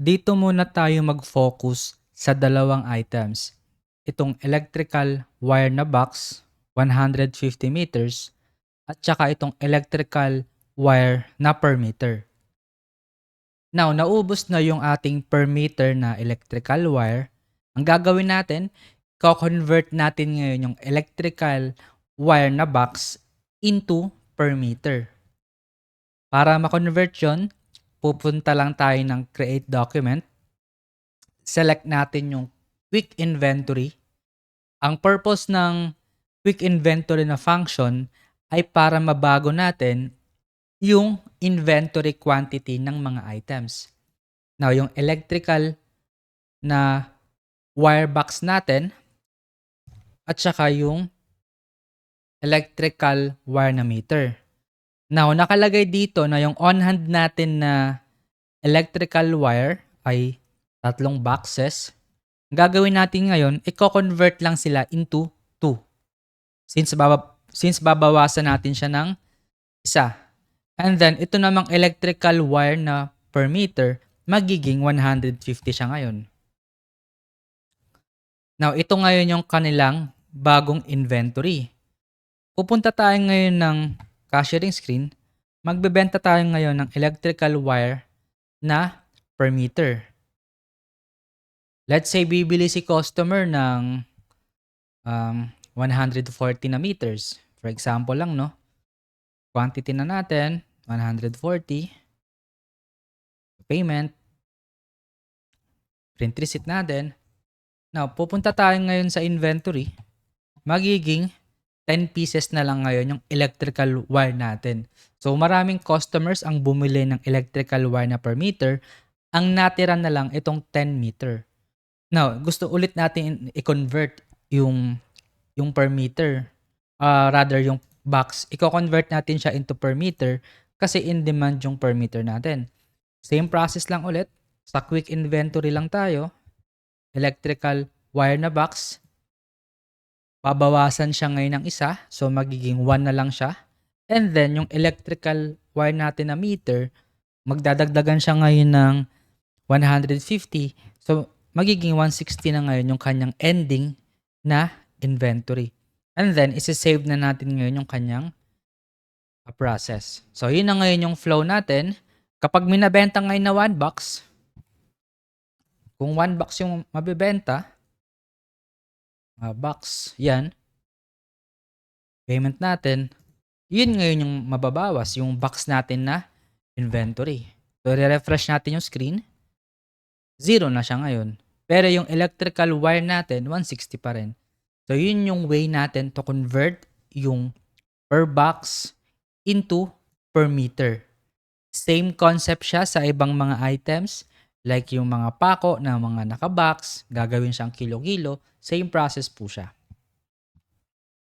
Dito muna tayo mag-focus sa dalawang items. Itong electrical wire na box, 150 meters, at saka itong electrical wire na per meter. Now, naubos na yung ating per meter na electrical wire. Ang gagawin natin, ko-convert natin ngayon yung electrical wire na box into per meter. Para ma-convert yun, pupunta lang tayo ng create document. Select natin yung quick inventory. Ang purpose ng quick inventory na function ay para mabago natin yung inventory quantity ng mga items. Now, yung electrical na wire box natin at saka yung electrical wire na meter. Now, nakalagay dito na yung on-hand natin na electrical wire ay 3 boxes. Ang gagawin natin ngayon, i-convert lang sila into 2. Since babawasan natin siya ng isa. And then, ito namang electrical wire na per meter, magiging 150 siya ngayon. Now, ito ngayon yung kanilang bagong inventory. Pupunta tayo ngayon ng cashiering screen. Magbebenta tayo ngayon ng electrical wire na per meter. Let's say bibili si customer ng 140 na meters. For example lang, no? Quantity na natin, 140. Payment. Print receipt natin. Now, pupunta tayo ngayon sa inventory. Magiging 10 pieces na lang ngayon yung electrical wire natin. So, maraming customers ang bumili ng electrical wire na per meter. Ang natira na lang itong 10 meter. Now, gusto ulit natin i-convert yung per meter. Rather, yung box. I-convert natin siya into per meter kasi in demand yung per meter natin. Same process lang ulit. Sa quick inventory lang tayo. Electrical wire na box. Babawasan siya ngayon ng isa. So, magiging 1 na lang siya. And then, yung electrical wire natin na meter, magdadagdagan siya ngayon ng 150. So, magiging 160 na ngayon yung kanyang ending na inventory. And then, isi-save na natin ngayon yung kanyang process. So, yun na ngayon yung flow natin. Kapag minabenta ngayon na 1 box, kung 1 box yung mabibenta, box, yan, payment natin, yun ngayon yung mababawas, yung box natin na inventory. So, re-refresh natin yung screen. 0 na siya ngayon. Pero yung electrical wire natin, 160 pa rin. So, yun yung way natin to convert yung per box into per meter. Same concept siya sa ibang mga items. Like yung mga pako na mga nakabox, gagawin siyang kilo-kilo. Same process po siya.